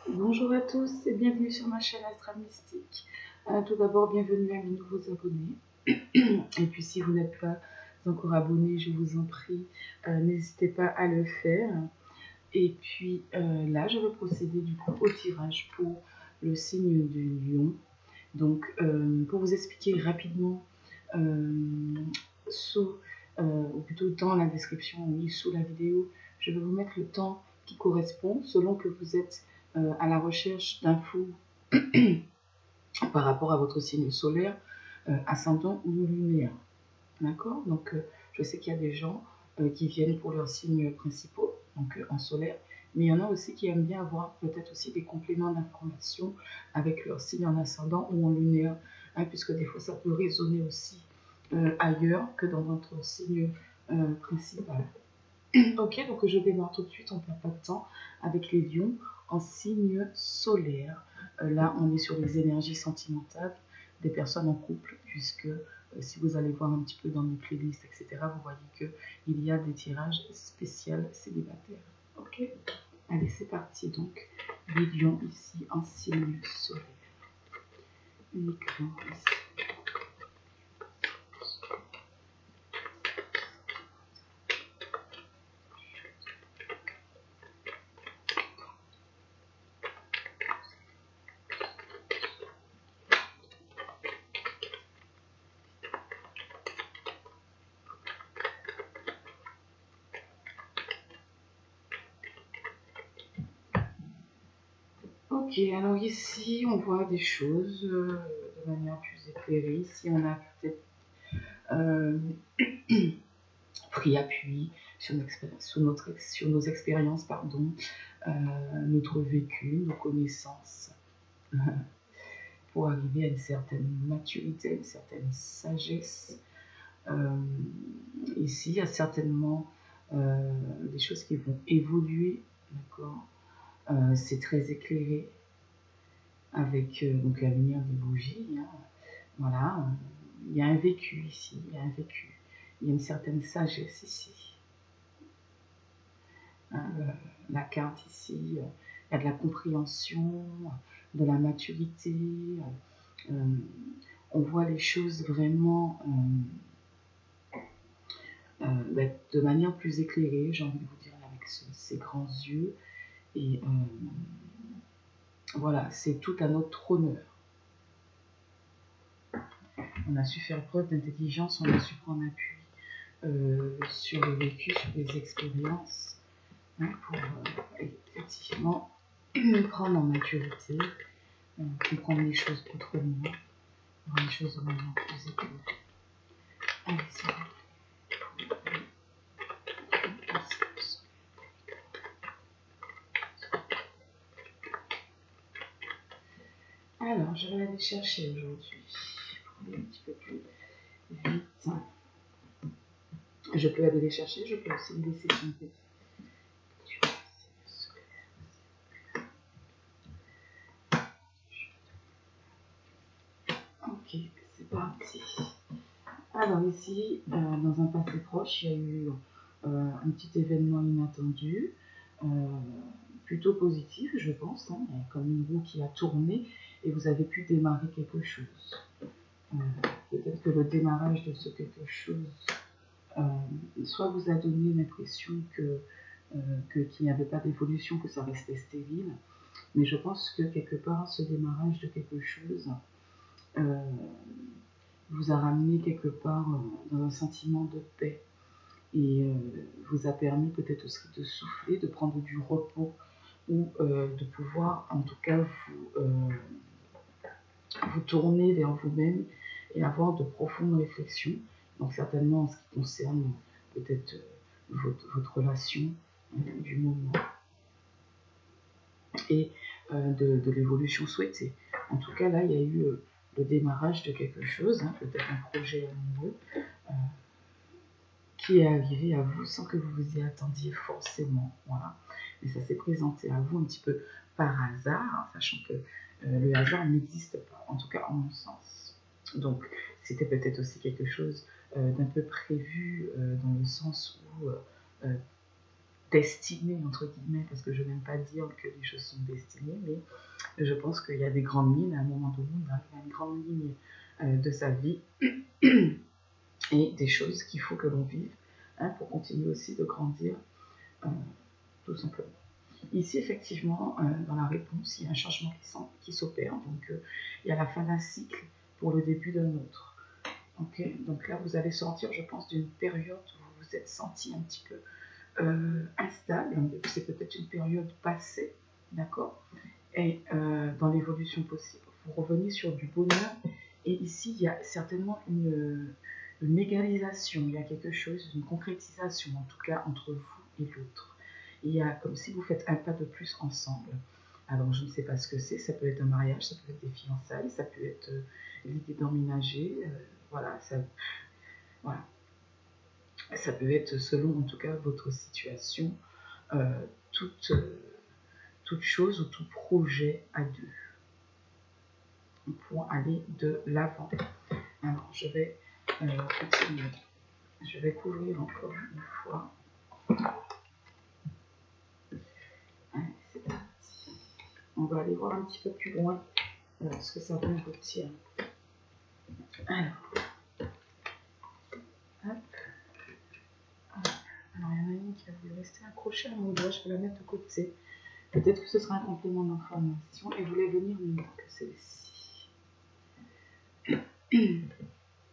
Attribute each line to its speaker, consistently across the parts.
Speaker 1: Bonjour à tous et bienvenue sur ma chaîne Astral Mystique. Tout d'abord, bienvenue à mes nouveaux abonnés. Et puis, si vous n'êtes pas encore abonné, je vous en prie, n'hésitez pas à le faire. Et puis là, je vais procéder du coup au tirage pour le signe du lion. Donc, pour vous expliquer rapidement, ou plutôt dans la description, oui, sous la vidéo, je vais vous mettre le temps qui correspond selon que vous êtes à la recherche d'infos par rapport à votre signe solaire, ascendant ou lunaire. D'accord? Donc, je sais qu'il y a des gens qui viennent pour leurs signes principaux, donc en solaire, mais il y en a aussi qui aiment bien avoir peut-être aussi des compléments d'information avec leur signe en ascendant ou en lunaire, hein, puisque des fois ça peut résonner aussi ailleurs que dans votre signe principal. Ok, donc je démarre tout de suite, on ne perd pas de temps, avec les lions en signe solaire. Là, on est sur les énergies sentimentales des personnes en couple, puisque si vous allez voir un petit peu dans mes playlists, etc., vous voyez qu'il y a des tirages spéciaux célibataires. Ok, allez, c'est parti donc. Les lions ici en signe solaire. Uniquement ici. Ok, alors ici, on voit des choses de manière plus éclairée. Ici, on a peut-être pris appui sur nos expériences, notre vécu, nos connaissances, pour arriver à une certaine maturité, à une certaine sagesse. Ici, il y a certainement des choses qui vont évoluer, d'accord. C'est très éclairé avec donc la lumière des bougies, hein. Voilà, il y a un vécu ici, il y a un vécu, il y a une certaine sagesse ici. Hein, la carte ici, il y a de la compréhension, de la maturité. On voit les choses vraiment de manière plus éclairée, j'ai envie de vous dire, avec ces grands yeux. Et voilà, c'est tout à notre honneur. On a su faire preuve d'intelligence, on a su prendre appui sur le vécu, sur les expériences, hein, pour effectivement prendre en maturité, comprendre les choses autrement, voir les choses vraiment plus éclairées. Allez, c'est bon. Alors, je vais aller chercher aujourd'hui pour aller un petit peu plus vite. Je peux aller les chercher, je peux aussi les laisser chanter. Ok, c'est parti. Alors ici, dans un passé proche, il y a eu un petit événement inattendu, euh, plutôt positif, je pense, hein, comme une roue qui a tourné et vous avez pu démarrer quelque chose. Peut-être que le démarrage de ce quelque chose soit vous a donné l'impression qu'il n'y avait pas d'évolution, que ça restait stérile, mais je pense que quelque part, ce démarrage de quelque chose vous a ramené quelque part dans un sentiment de paix et vous a permis peut-être aussi de souffler, de prendre du repos ou de pouvoir en tout cas vous tourner vers vous-même et avoir de profondes réflexions. Donc certainement en ce qui concerne peut-être votre relation du moment et de l'évolution souhaitée. En tout cas là, il y a eu le démarrage de quelque chose, hein, peut-être un projet amoureux qui est arrivé à vous sans que vous vous y attendiez forcément. Voilà. Mais ça s'est présenté à vous un petit peu par hasard, hein, sachant que le hasard n'existe pas, en tout cas en mon sens. Donc, c'était peut-être aussi quelque chose d'un peu prévu dans le sens où destiné, entre guillemets, parce que je n'aime pas dire que les choses sont destinées, mais je pense qu'il y a des grandes lignes. À un moment donné, on arrive à une grande ligne de sa vie et des choses qu'il faut que l'on vive pour continuer aussi de grandir, tout simplement. Ici, effectivement, dans la réponse, il y a un changement qui s'opère. Donc, il y a la fin d'un cycle pour le début d'un autre. Okay, donc là, vous allez sortir, je pense, d'une période où vous vous êtes senti un petit peu instable. C'est peut-être une période passée, d'accord. Et dans l'évolution possible, vous revenez sur du bonheur. Et ici, il y a certainement une égalisation, il y a quelque chose, une concrétisation, en tout cas, entre vous et l'autre. Il y a comme si vous faites un pas de plus ensemble. Alors, je ne sais pas ce que c'est, ça peut être un mariage, ça peut être des fiançailles, ça peut être l'idée d'emménager, voilà, voilà. Ça peut être selon, en tout cas, votre situation, toute chose ou tout projet à deux pour aller de l'avant. Alors, je vais continuer. Je vais couvrir encore une fois. Allez, c'est parti. On va aller voir un petit peu plus loin ce que ça va nous retirer. Alors, hop. Alors, il y en a une qui a voulu rester accrochée à mon doigt, je vais la mettre de côté. Peut-être que ce sera un complément d'information et voulait venir mieux que celle-ci.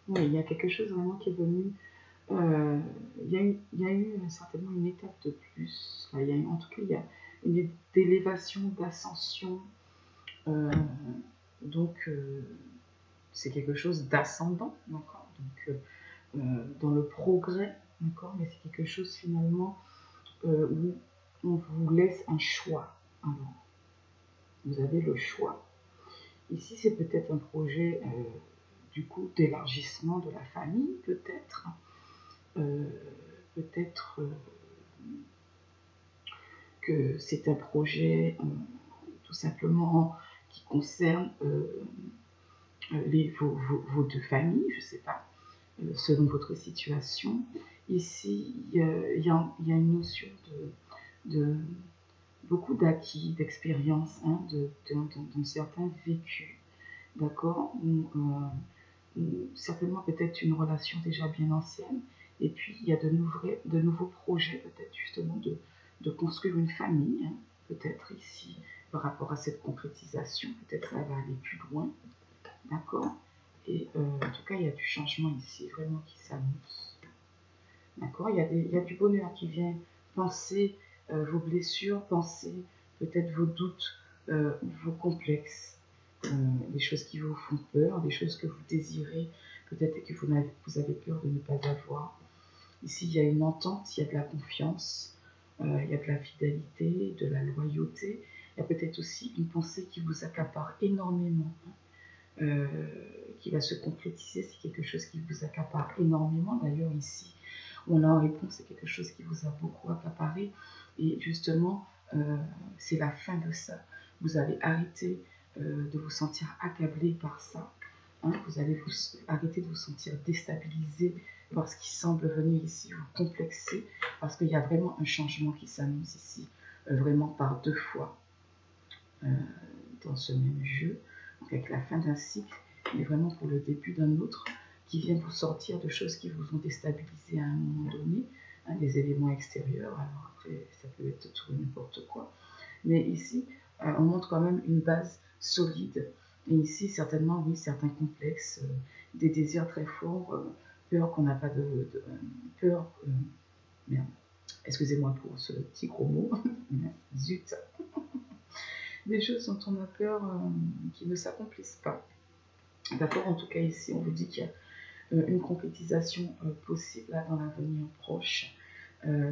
Speaker 1: Oui, il y a quelque chose vraiment qui est venu. Il y a eu certainement une étape de plus. En tout cas, il y a une élévation, d'ascension. Donc, c'est quelque chose d'ascendant, d'accord. Donc, dans le progrès, d'accord. Mais c'est quelque chose finalement où on vous laisse un choix. Alors, vous avez le choix. Ici, c'est peut-être un projet du coup d'élargissement de la famille, peut-être. Peut-être que c'est un projet tout simplement qui concerne vos deux familles, je ne sais pas, selon votre situation. Ici, il y a une notion de beaucoup d'acquis, d'expérience, d'un certain vécu, d'accord, certainement peut-être une relation déjà bien ancienne, et puis il y a de nouveaux projets, peut-être justement de construire une famille, hein, peut-être ici, par rapport à cette concrétisation, peut-être ça va aller plus loin, d'accord. Et en tout cas, il y a du changement ici, vraiment qui s'annonce, d'accord. Il y a du bonheur qui vient penser vos blessures, penser peut-être vos doutes, vos complexes, des choses qui vous font peur, des choses que vous désirez, peut-être que vous avez peur de ne pas avoir. Ici, il y a une entente, il y a de la confiance, il y a de la fidélité, de la loyauté. Il y a peut-être aussi une pensée qui vous accapare énormément, qui va se concrétiser. C'est quelque chose qui vous accapare énormément. D'ailleurs, ici, on a en réponse, c'est quelque chose qui vous a beaucoup accaparé. Et justement, c'est la fin de ça. Vous allez arrêter de vous sentir accablé par ça. Hein, vous allez arrêter de vous sentir déstabilisé par ce qui semble venir ici vous complexer, parce qu'il y a vraiment un changement qui s'annonce ici, vraiment par deux fois dans ce même jeu, donc avec la fin d'un cycle, mais vraiment pour le début d'un autre, qui vient vous sortir de choses qui vous ont déstabilisé à un moment donné, hein, des éléments extérieurs. Alors après, ça peut être tout n'importe quoi. Mais ici, on montre quand même une base solide. Et ici, certainement, oui, certains complexes, des désirs très forts, peur qu'on n'a pas peur, merde, excusez-moi pour ce petit gros mot, zut, des choses dont on a peur qui ne s'accomplissent pas. D'accord, en tout cas, ici, on vous dit qu'il y a une concrétisation possible là, dans l'avenir proche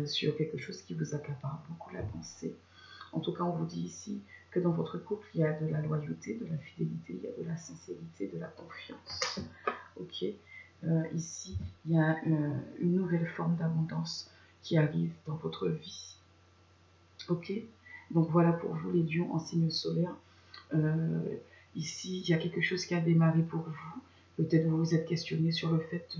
Speaker 1: sur quelque chose qui vous accapare beaucoup la pensée. En tout cas, on vous dit ici que dans votre couple, il y a de la loyauté, de la fidélité, il y a de la sincérité, de la confiance. Ok. Ici, il y a une nouvelle forme d'abondance qui arrive dans votre vie. Ok. Donc voilà pour vous les lions en signe solaire. Ici, il y a quelque chose qui a démarré pour vous. Peut-être vous vous êtes questionné sur le fait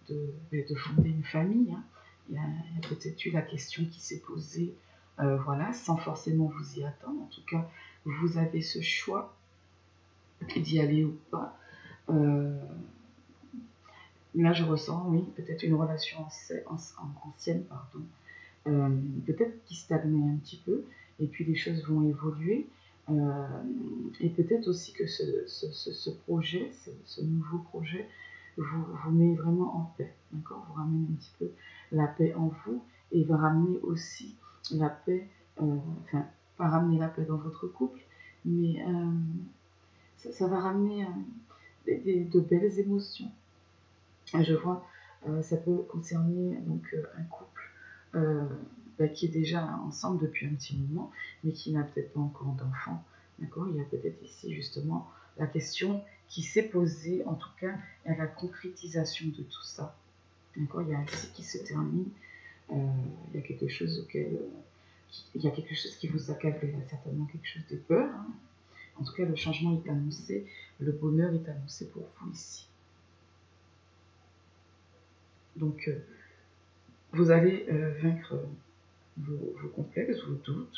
Speaker 1: de fonder une famille, hein, il y a peut-être eu la question qui s'est posée, voilà, sans forcément vous y attendre. En tout cas, vous avez ce choix d'y aller ou pas. Là, je ressens, oui, peut-être une relation ancienne, pardon, peut-être qui stagnait un petit peu, et puis les choses vont évoluer. Et peut-être aussi que ce projet, ce nouveau projet, vous met vraiment en paix, d'accord? Vous ramène un petit peu la paix en vous, et va ramener aussi la paix, enfin, pas ramener la paix dans votre couple, mais ça va ramener de belles émotions. Je vois, ça peut concerner donc un couple qui est déjà ensemble depuis un petit moment, mais qui n'a peut-être pas encore d'enfant. D'accord? Il y a peut-être ici justement la question qui s'est posée, en tout cas, à la concrétisation de tout ça. D'accord? Il y a un cycle qui se termine. Il y a quelque chose il y a quelque chose qui vous accable, il y a certainement quelque chose de peur. Hein. En tout cas, le changement est annoncé, le bonheur est annoncé pour vous ici. Donc, vous allez vaincre vos complexes, vos doutes,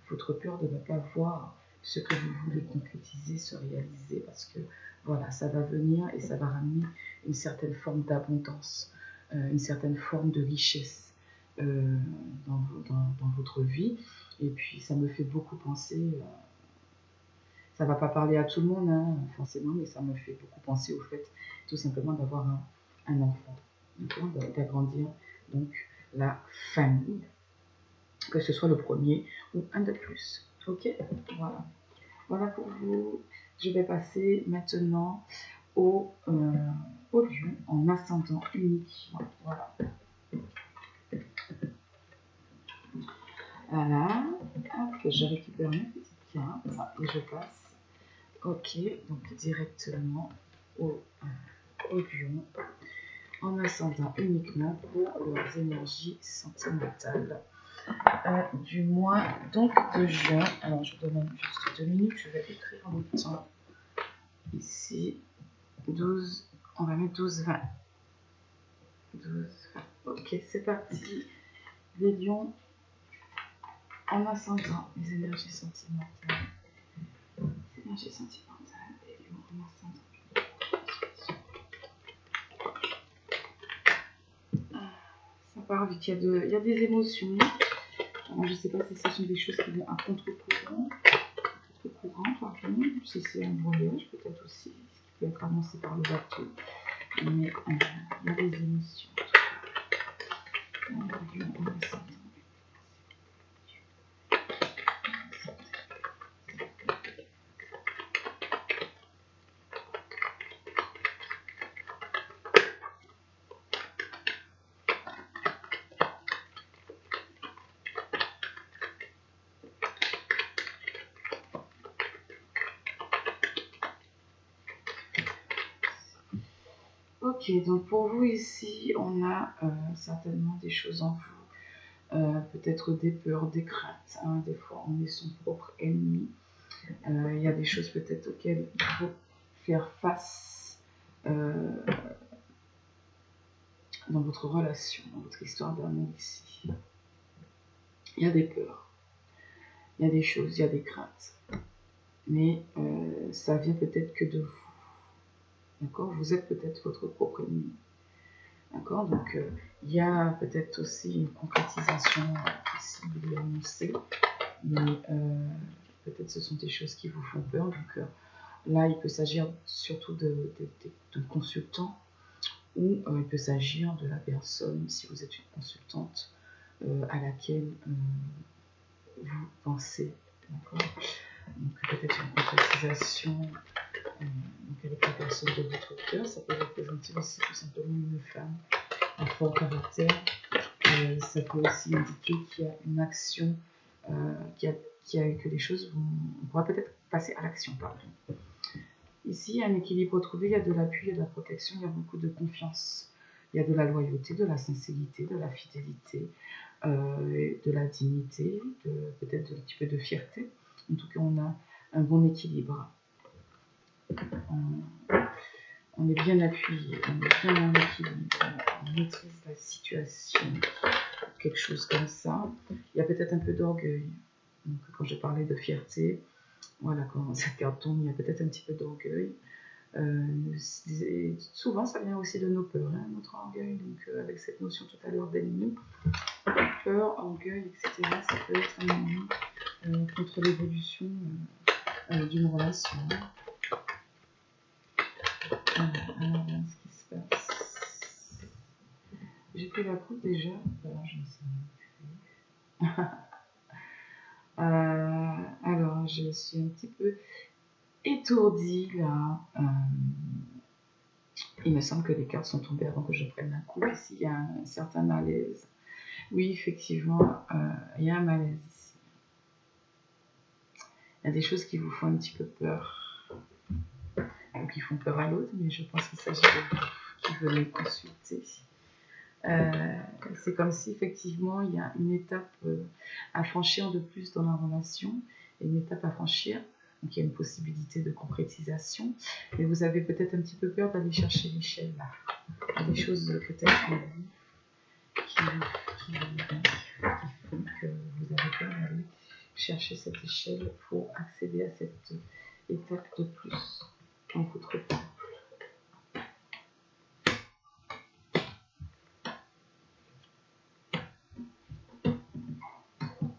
Speaker 1: votre peur de ne pas voir ce que vous voulez concrétiser, se réaliser, parce que voilà, ça va venir et ça va ramener une certaine forme d'abondance, une certaine forme de richesse dans votre vie. Et puis, ça me fait beaucoup penser, ça ne va pas parler à tout le monde, hein, forcément, mais ça me fait beaucoup penser au fait, tout simplement, d'avoir un enfant, d'agrandir donc la famille, que ce soit le premier ou un de plus. Ok, voilà. Voilà pour vous. Je vais passer maintenant au lion en ascendant uniquement. Voilà. Voilà. Hop, je récupère mes petites cartes et je passe. Ok, donc directement au lion en ascendant uniquement pour leurs énergies sentimentales. Du mois donc de juin. Alors je vous demande juste 2 minutes, je vais écrire en même temps. Ici, 12, on va mettre 12-20. 12, 20. Ok, c'est parti. Les lions en ascendant, les énergies sentimentales. Les énergies sentimentales, les lions en ascendant. Ça part vite, il y a des émotions. Alors, je ne sais pas si ce sont des choses qui vont à contre-courant. Pardon, si c'est un voyage, peut-être aussi, ce qui peut être annoncé par le bateau. Mais il y a des émotions. Ok, donc pour vous ici, on a certainement des choses en vous, peut-être des peurs, des craintes. Hein. Des fois, on est son propre ennemi. Il y a des choses peut-être auxquelles il faut faire face dans votre relation, dans votre histoire d'amour ici. Il y a des peurs, il y a des choses, il y a des craintes. Mais ça vient peut-être que de vous. D'accord? Vous êtes peut-être votre propre ennemi. D'accord? Donc, il y a peut-être aussi une concrétisation possible et annoncée, mais peut-être ce sont des choses qui vous font peur. Donc, là, il peut s'agir surtout de consultants, ou il peut s'agir de la personne, si vous êtes une consultante, à laquelle vous pensez. D'accord? Donc, peut-être une concrétisation donc avec la personne de votre cœur. Ça peut représenter aussi tout simplement une femme à fort caractère. Ça peut aussi indiquer qu'il y a une action, que les choses vont... On pourra peut-être passer à l'action, pardon. Ici, il y a un équilibre trouvé, il y a de l'appui, il y a de la protection, il y a beaucoup de confiance. Il y a de la loyauté, de la sincérité, de la fidélité, de la dignité, peut-être un petit peu de fierté. En tout cas, on a un bon équilibre. on est bien appuyé, on est bien en équilibre, on maîtrise la situation, quelque chose comme ça. Il y a peut-être un peu d'orgueil. Donc, quand je parlais de fierté, voilà, quand cette carte tombe, il y a peut-être un petit peu d'orgueil. Souvent, ça vient aussi de nos peurs, hein, notre orgueil. Donc, avec cette notion tout à l'heure d'ennemi, peur, orgueil, etc., ça peut être un ennemi contre l'évolution d'une relation. Alors, voilà ce qui se passe. J'ai pris la coupe déjà. Alors, je ne sais plus. Alors, je suis un petit peu étourdie là. Il me semble que les cartes sont tombées avant que je prenne la coupe. Ici, il y a un certain malaise. Oui, effectivement, il y a un malaise ici. Il y a des choses qui vous font un petit peu peur, ou qui font peur à l'autre, mais je pense qu'il s'agit de vous qui venez consulter. C'est comme si effectivement il y a une étape à franchir de plus dans la relation, et une étape à franchir, donc il y a une possibilité de concrétisation, mais vous avez peut-être un petit peu peur d'aller chercher l'échelle là. Il y a des choses peut-être en vous qui font que vous avez peur d'aller chercher cette échelle pour accéder à cette étape de plus dans votre couple.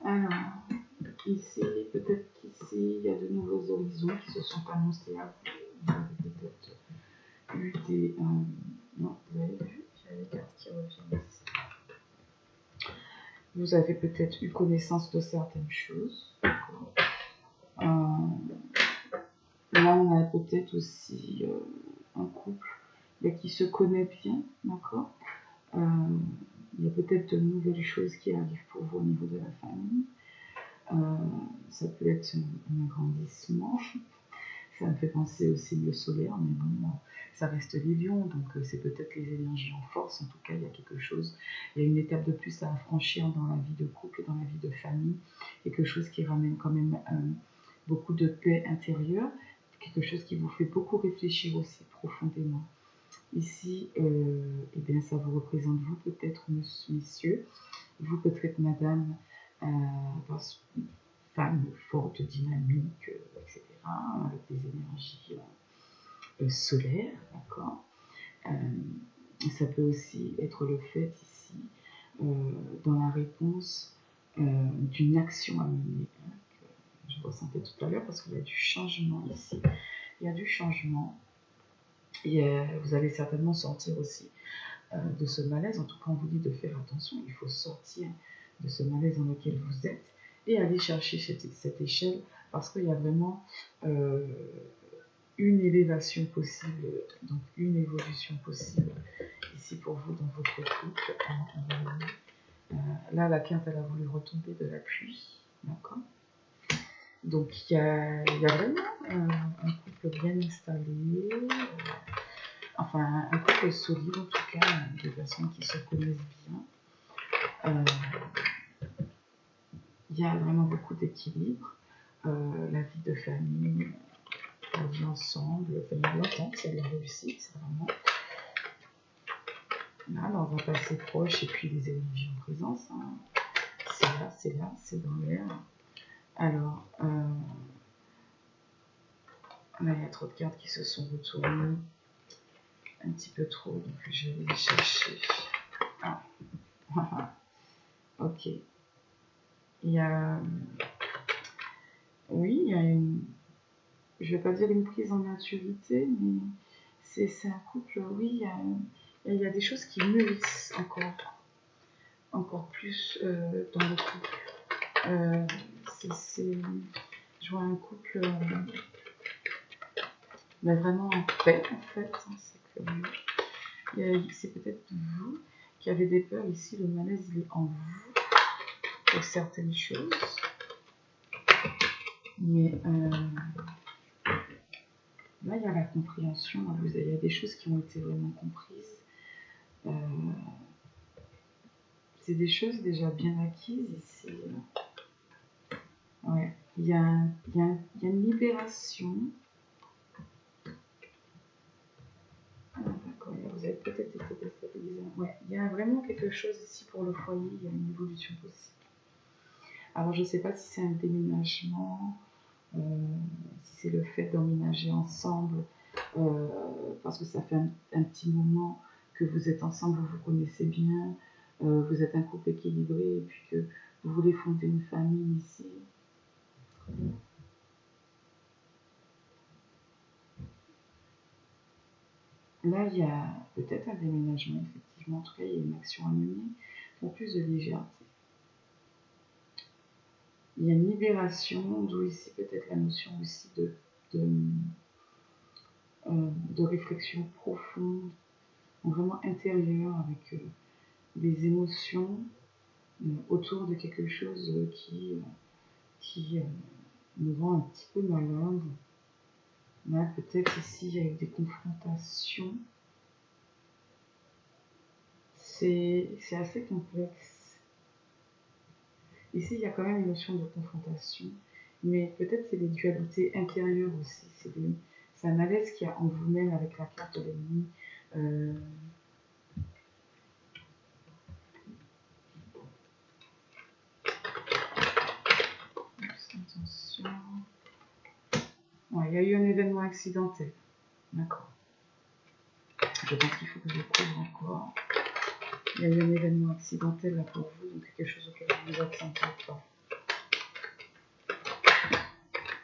Speaker 1: Alors, ici, peut-être qu'ici, il y a de nouveaux horizons qui se sont annoncés à vous. Vous avez peut-être eu des... non, vous avez vu, il y a les cartes qui reviennent ici. Vous avez peut-être eu connaissance de certaines choses. Là, on a peut-être aussi un couple qui se connaît bien, d'accord. Il y a peut-être de nouvelles choses qui arrivent pour vous au niveau de la famille. Ça peut être un agrandissement. Ça me fait penser au signe solaire, mais bon, ça reste les lions, donc c'est peut-être les énergies en force. En tout cas, il y a quelque chose, il y a une étape de plus à franchir dans la vie de couple, dans la vie de famille, quelque chose qui ramène quand même beaucoup de paix intérieure, quelque chose qui vous fait beaucoup réfléchir aussi profondément. Ici, eh bien, ça vous représente vous peut-être, messieurs, vous peut-être madame, femme forte, dynamique, etc., avec des énergies solaires, d'accord. Ça peut aussi être le fait ici, dans la réponse d'une action à mener, hein, que je ressentais tout à l'heure, parce qu'il y a du changement ici. Il y a du changement. Et vous allez certainement sortir aussi de ce malaise. En tout cas, on vous dit de faire attention. Il faut sortir de ce malaise dans lequel vous êtes et aller chercher cette échelle, parce qu'il y a vraiment une élévation possible, donc une évolution possible ici pour vous dans votre couple. Là, la carte, elle a voulu retomber de la pluie, d'accord. Donc, il y a vraiment un couple bien installé, enfin, un couple solide en tout cas, des personnes qui se connaissent bien. Il y a vraiment beaucoup d'équilibre, la vie de famille, la vie ensemble, il y a de l'entente, il y a de la réussite, c'est vraiment... Là, dans un passé proche, et puis les énergies en présence, hein. C'est là, c'est dans l'air. Alors, là, il y a trop de cartes qui se sont retournées, un petit peu trop, donc je vais les chercher. Ah, ok. Il y a... Oui, il y a une... Je ne vais pas dire une prise en maturité, mais c'est un couple, oui, il y a des choses qui mûrissent encore plus dans le couple. Je vois un couple mais vraiment en paix, en fait. C'est peut-être vous qui avez des peurs. Ici, le malaise, il est en vous pour certaines choses. Mais là, il y a la compréhension. Il y a des choses qui ont été vraiment comprises. C'est des choses déjà bien acquises ici. Ouais. Il y a une libération. peut-être été déstabilisé. Ouais, il y a vraiment quelque chose ici pour le foyer, il y a une évolution possible. Alors, je ne sais pas si c'est un déménagement, si c'est le fait d'emménager ensemble, parce que ça fait un petit moment que vous êtes ensemble, vous vous connaissez bien, vous êtes un couple équilibré, et puis que vous voulez fonder une famille ici. Là, il y a peut-être un déménagement, effectivement. En tout cas, il y a une action à mener pour plus de légèreté. Il y a une libération, d'où ici peut-être la notion aussi de réflexion profonde, vraiment intérieure, avec des émotions autour de quelque chose qui nous rend un petit peu malade. Là, peut-être ici, il y a eu des confrontations. C'est assez complexe. Ici, il y a quand même une notion de confrontation, mais peut-être c'est des dualités intérieures aussi. C'est un malaise qu'il y a en vous-même avec la carte de l'ennemi. Attention. Ouais, il y a eu un événement accidentel. D'accord. Je pense qu'il faut que je couvre encore. Il y a eu un événement accidentel là pour vous, donc quelque chose auquel vous vous attendez pas.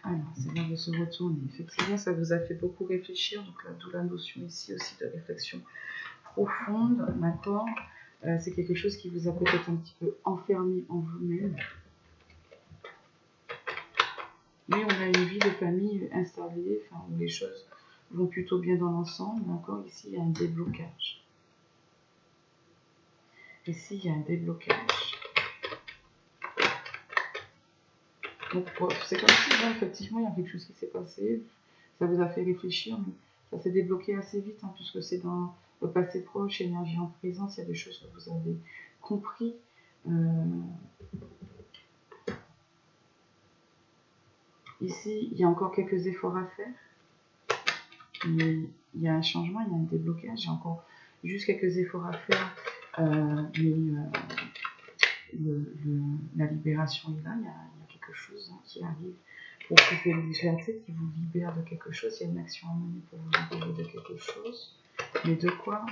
Speaker 1: Alors, c'est l'heure de se retourner. Effectivement, ça vous a fait beaucoup réfléchir, donc d'où la notion ici aussi de réflexion profonde, d'accord. C'est quelque chose qui vous a peut-être un petit peu enfermé en vous-même. Mais on a une vie de famille installée, où les choses vont plutôt bien dans l'ensemble, d'accord. Ici, il y a un déblocage. Ici, il y a un déblocage. Donc, c'est comme si, là, effectivement, il y a quelque chose qui s'est passé, ça vous a fait réfléchir, mais ça s'est débloqué assez vite, puisque c'est dans le passé proche, énergie en présence, il y a des choses que vous avez compris. Ici, il y a encore quelques efforts à faire, mais il y a un changement, il y a un déblocage, il y a encore juste quelques efforts à faire, mais la libération est là, il y a quelque chose qui arrive pour que vous libérez, qui vous libère de quelque chose, il y a une action à mener pour vous libérer de quelque chose, mais de quoi?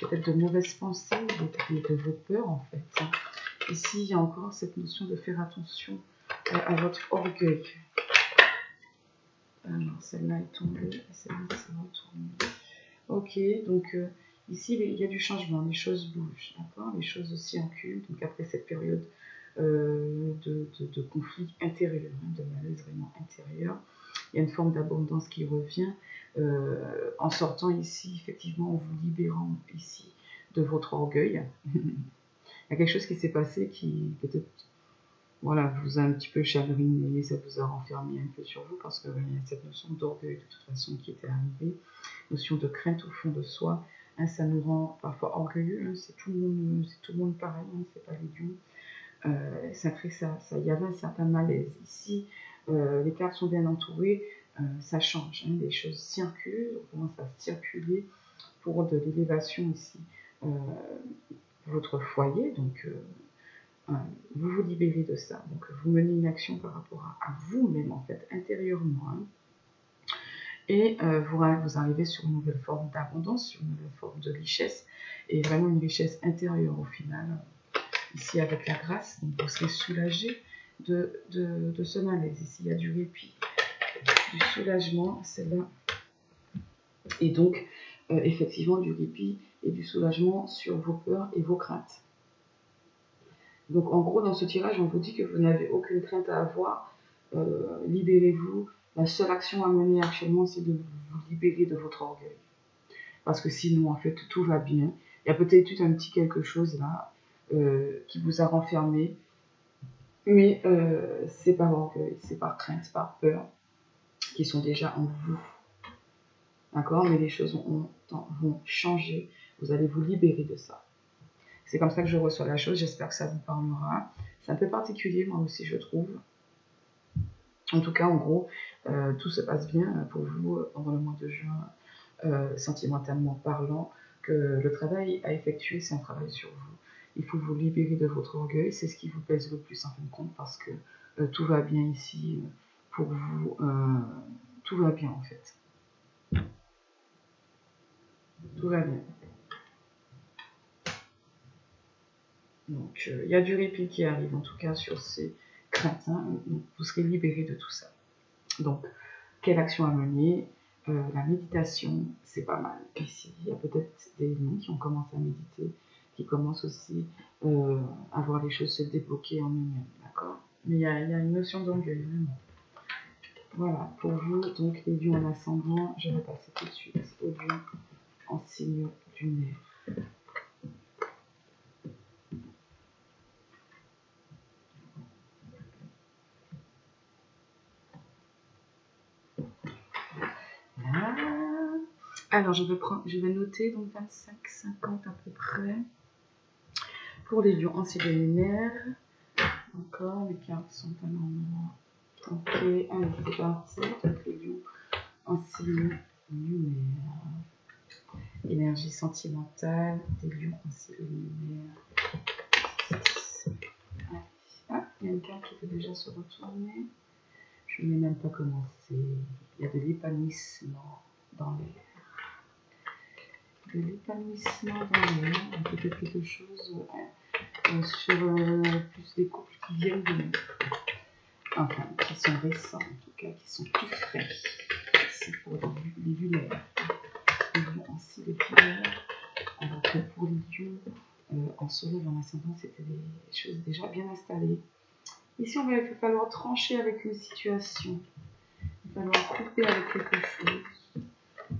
Speaker 1: Peut-être de mauvaises pensées, de vos peurs en fait. Ici, il y a encore cette notion de faire attention à votre orgueil. Alors, celle-là est tombée, celle-là s'est retournée. Ok, donc ici, il y a du changement, les choses bougent, d'accord. Les choses aussi enculent, donc après cette période de conflit intérieur, de malaise vraiment intérieur, il y a une forme d'abondance qui revient en sortant ici, effectivement, en vous libérant ici de votre orgueil. Il y a quelque chose qui s'est passé qui peut-être vous a un petit peu chagriné, ça vous a renfermé un peu sur vous parce qu'il y a cette notion d'orgueil de toute façon qui était arrivée, notion de crainte au fond de soi. Ça nous rend parfois orgueilleux, c'est tout le monde pareil, c'est pas les ça crée il y avait un certain malaise. Ici, les cartes sont bien entourées, ça change, les choses circulent, on commence à circuler pour de l'élévation ici, votre foyer, donc vous vous libérez de ça, donc vous menez une action par rapport à vous-même en fait, intérieurement, et vous arrivez sur une nouvelle forme d'abondance, sur une nouvelle forme de richesse, et vraiment une richesse intérieure au final, ici avec la grâce, donc vous serez soulagé de ce malaise. Ici il y a du répit, du soulagement, c'est là, et donc effectivement du répit et du soulagement sur vos peurs et vos craintes. Donc en gros, dans ce tirage, on vous dit que vous n'avez aucune crainte à avoir, libérez-vous. La seule action à mener actuellement, c'est de vous libérer de votre orgueil. Parce que sinon, en fait, tout va bien. Il y a peut-être eu un petit quelque chose là qui vous a renfermé, mais c'est par orgueil, c'est par crainte, par peur, qui sont déjà en vous. D'accord? Mais les choses vont changer. Vous allez vous libérer de ça. C'est comme ça que je reçois la chose, j'espère que ça vous parlera. C'est un peu particulier, moi aussi, je trouve. En tout cas, en gros, tout se passe bien pour vous pendant le mois de juin, sentimentalement parlant, que le travail à effectuer, c'est un travail sur vous. Il faut vous libérer de votre orgueil, c'est ce qui vous pèse le plus en fin de compte, parce que tout va bien ici pour vous, tout va bien en fait. Tout va bien. Donc il y a du répit qui arrive, en tout cas sur ces craintes, hein. Donc, vous serez libéré de tout ça. Donc, quelle action à mener? La méditation, c'est pas mal. Ici, il y a peut-être des gens qui ont commencé à méditer, qui commencent aussi à voir les choses se débloquer en eux-mêmes, d'accord? Mais il y a une notion d'orgueil, vraiment. Voilà, pour vous, donc les lions en ascendant, je vais passer tout de suite aux lions en signe lunaire. Là. Alors, je vais noter donc 25-50 à peu près pour les lions en signe lunaire. Encore, les cartes sont à l'endroit. Ok, allez, c'est parti. Donc, les lions en signe lunaire. Énergie sentimentale des lions en signe lunaire. Ah, il y a une carte qui peut déjà se retourner. Je n'ai même pas commencé. Il y a de l'épanouissement dans l'air. De l'épanouissement dans l'air. Peut-être quelque chose sur plus des couples qui viennent de nous. Enfin, qui sont récents en tout cas, qui sont plus frais. C'est pour les lunaires. Les lions en signe lunaire. Alors que pour les lions en soleil en ascendant, c'était des choses déjà bien installées. Ici, il va falloir trancher avec une situation. Il va falloir couper avec quelque chose.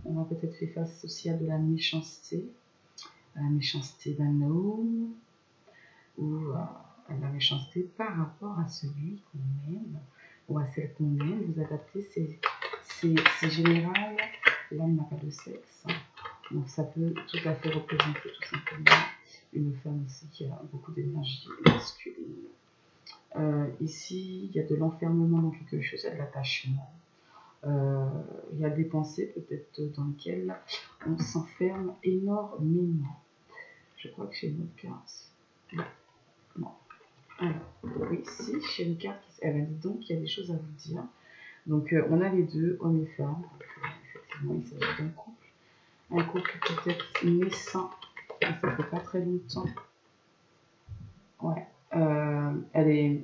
Speaker 1: On va peut-être faire face aussi à de la méchanceté d'un homme, ou à la méchanceté par rapport à celui qu'on aime, ou à celle qu'on aime. Vous adaptez, c'est général. Là, il n'a pas de sexe. Donc, ça peut tout à fait représenter tout simplement une femme aussi qui a beaucoup d'énergie masculine. Ici, il y a de l'enfermement dans quelque chose, il y a de l'attachement. Il y a des pensées peut-être dans lesquelles on s'enferme énormément. Je crois que j'ai une autre carte. Non. Alors, oui, si, j'ai une carte qui elle dit donc qu'il y a des choses à vous dire. Donc, on a les deux, hommes et femmes. Effectivement, il s'agit d'un couple. Un couple peut-être naissant. Ça fait pas très longtemps. Ouais. Elle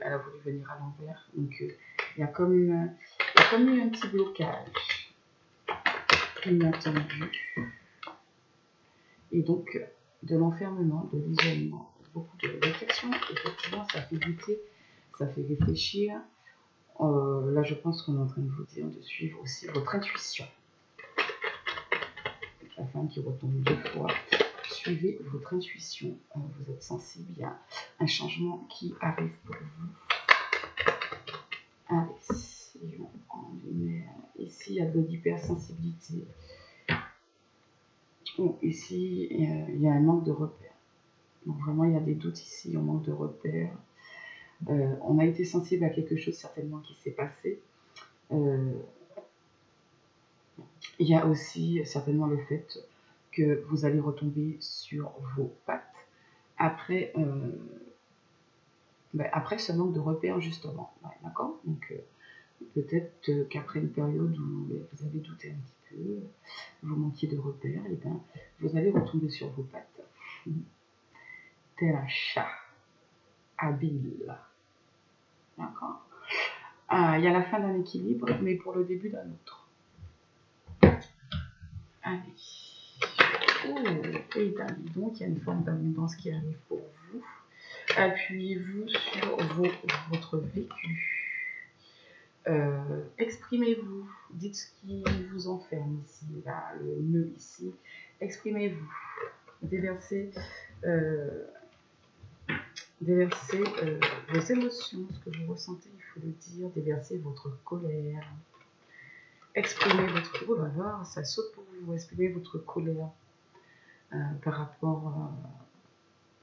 Speaker 1: a voulu venir à l'envers. Donc, il y a comme eu un petit blocage inattendu. Et donc, de l'enfermement, de l'isolement, beaucoup de réflexion. Effectivement, ça fait douter, ça fait réfléchir. Là, je pense qu'on est en train de vous dire de suivre aussi votre intuition. La femme qui retombe 2 fois. Suivez votre intuition. Vous êtes sensible, il y a un changement qui arrive pour vous. Allez, en lumière. Ici, il y a de l'hypersensibilité. Ici, il y a un manque de repères. Donc vraiment, il y a des doutes ici, on manque de repères. On a été sensible à quelque chose certainement qui s'est passé. Il y a aussi certainement le fait que vous allez retomber sur vos pattes après ce manque de repères justement. Ouais, d'accord. Donc peut-être qu'après une période où vous avez douté un petit peu, vous manquiez de repères, et bien vous allez retomber sur vos pattes. Tel un chat habile. D'accord. Il y a la fin d'un équilibre, mais pour le début d'un autre. Allez. Et donc, il y a une forme d'abondance qui arrive pour vous. Appuyez-vous sur votre vécu. Exprimez-vous. Dites ce qui vous enferme ici, là, le nœud ici. Exprimez-vous. Déversez vos émotions, ce que vous ressentez, il faut le dire. Déversez votre colère. Exprimez votre... Oh là là, ça saute pour vous. Exprimez votre colère par rapport à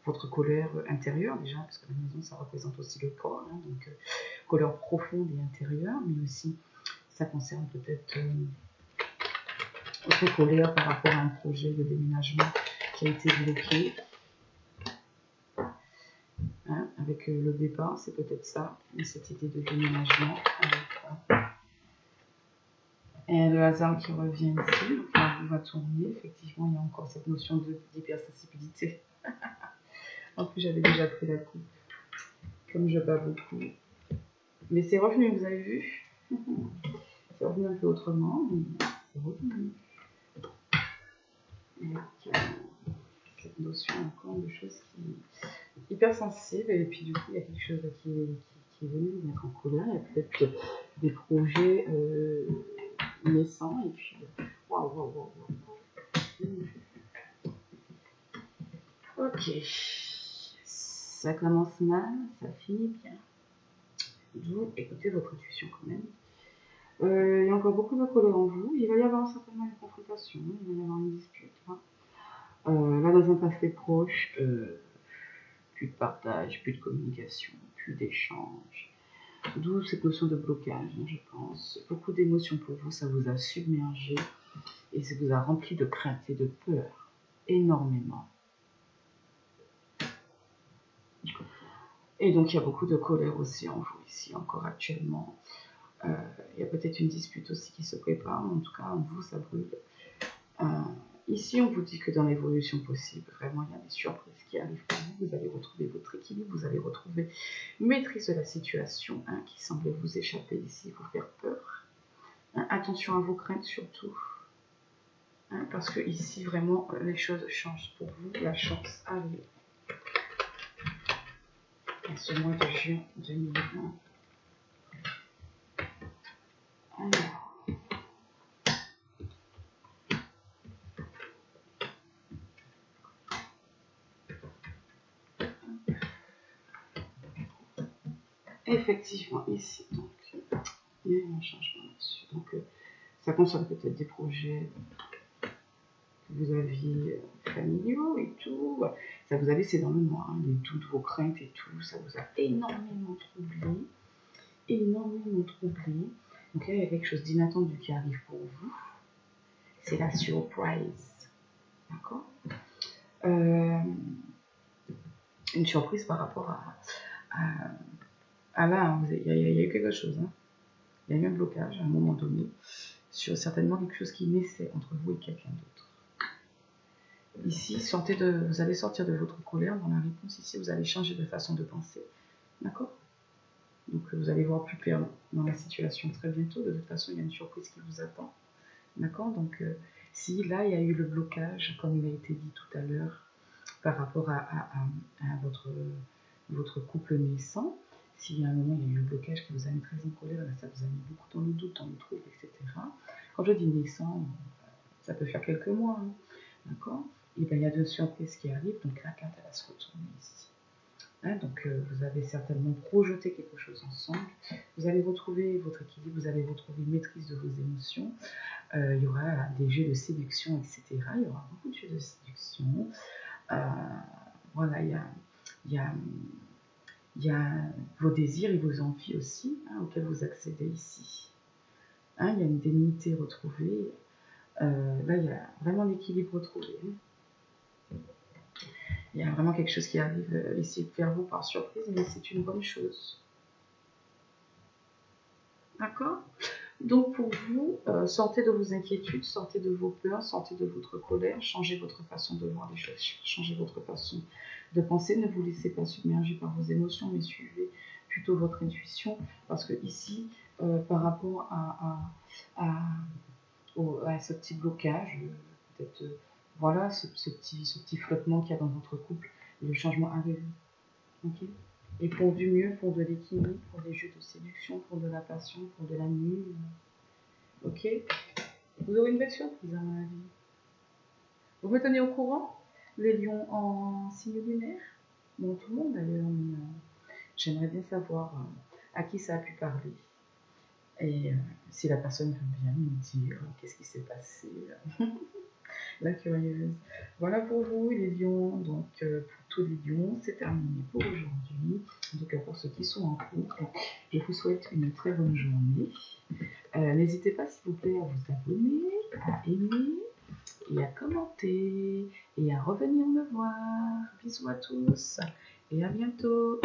Speaker 1: votre colère intérieure déjà, parce que la maison, ça représente aussi le corps. Hein, donc, colère profonde et intérieure, mais aussi, ça concerne peut-être votre colère par rapport à un projet de déménagement qui a été bloqué. Hein, avec le départ, c'est peut-être ça, cette idée de déménagement. Et le hasard qui revient ici, donc là, on va tourner. Effectivement, il y a encore cette notion d'hypersensibilité. En plus, j'avais déjà pris la coupe, comme je bats beaucoup. Mais c'est revenu, vous avez vu? C'est revenu un peu autrement, mais c'est revenu. Avec cette notion encore de choses qui est hypersensible, et puis du coup, il y a quelque chose qui est venu vous mettre en colère. Il y a peut-être des projets naissants, et puis waouh. Ok, ça commence mal, ça finit bien. D'où écoutez votre intuition quand même. Il y a encore beaucoup de colère en vous. Il va y avoir certainement une confrontation, il va y avoir une dispute. Hein. Là, dans un passé proche, plus de partage, plus de communication, plus d'échange. D'où cette notion de blocage, hein, je pense. Beaucoup d'émotions pour vous, ça vous a submergé et ça vous a rempli de crainte et de peur, énormément. Et donc, il y a beaucoup de colère aussi en vous ici, encore actuellement. Il y a peut-être une dispute aussi qui se prépare, en tout cas, en vous, ça brûle. Ici, on vous dit que dans l'évolution possible, vraiment, il y a des surprises qui arrivent pour vous. Vous allez retrouver votre équilibre, vous allez retrouver maîtrise de la situation hein, qui semblait vous échapper ici, vous faire peur. Hein, attention à vos craintes surtout. Hein, parce que ici, vraiment, les choses changent pour vous. La chance arrive. En ce mois de juin 2020. Alors. Effectivement, ici, donc, il y a un changement là-dessus. Donc, ça concerne peut-être des projets que vous aviez familiaux et tout. Ça vous a laissé dans le noir, hein, les doutes, vos craintes et tout. Ça vous a énormément troublé. Énormément troublé. Donc là, il y a quelque chose d'inattendu qui arrive pour vous. C'est la surprise. D'accord une surprise par rapport à là, il y a eu quelque chose. Hein. Il y a eu un blocage à un moment donné sur certainement quelque chose qui naissait entre vous et quelqu'un d'autre. Ici, vous allez sortir de votre colère dans la réponse. Ici, vous allez changer de façon de penser. D'accord? Donc, vous allez voir plus clair dans la situation très bientôt. De toute façon, il y a une surprise qui vous attend. D'accord? Donc, si là, il y a eu le blocage, comme il a été dit tout à l'heure, par rapport à votre couple naissant, s'il y a un moment, il y a eu un blocage qui vous a mis très en colère, là, ça vous a mis beaucoup dans le doute, dans le trouble, etc. Quand je dis naissant, ça peut faire quelques mois, hein, d'accord? Et bien, il y a deux surprises qui arrivent, donc la carte, elle va se retourner ici. Hein, donc, vous avez certainement projeté quelque chose ensemble. Vous allez retrouver votre équilibre, vous allez retrouver maîtrise de vos émotions. Il y aura des jeux de séduction, etc. Il y aura beaucoup de jeux de séduction. Voilà, il y a vos désirs et vos envies aussi, hein, auxquels vous accédez ici. Hein, il y a une dignité retrouvée. Là, il y a vraiment l'équilibre retrouvé. Il y a vraiment quelque chose qui arrive ici vers vous par surprise, mais c'est une bonne chose. D'accord? Donc pour vous, sortez de vos inquiétudes, sortez de vos peurs, sortez de votre colère, changez votre façon de voir les choses, changez votre façon de penser, ne vous laissez pas submerger par vos émotions, mais suivez plutôt votre intuition, parce que ici, par rapport à ce petit blocage, peut-être voilà, ce petit flottement qu'il y a dans votre couple, le changement arrive. Okay. Et pour du mieux, pour de l'équilibre, pour des jeux de séduction, pour de la passion, pour de la nuit. Ok. Vous aurez une belle surprise à mon avis. Vous me tenez au courant? Les lions en signe lunaire? Bon, tout le monde d'ailleurs, mais j'aimerais bien savoir à qui ça a pu parler. Et si la personne veut bien me dire qu'est-ce qui s'est passé. La curieuse. Voilà pour vous les lions. Donc pour tous les lions, c'est terminé pour aujourd'hui. En tout cas pour ceux qui sont en couple, je vous souhaite une très bonne journée. N'hésitez pas s'il vous plaît à vous abonner, à aimer et à commenter et à revenir me voir. Bisous à tous et à bientôt.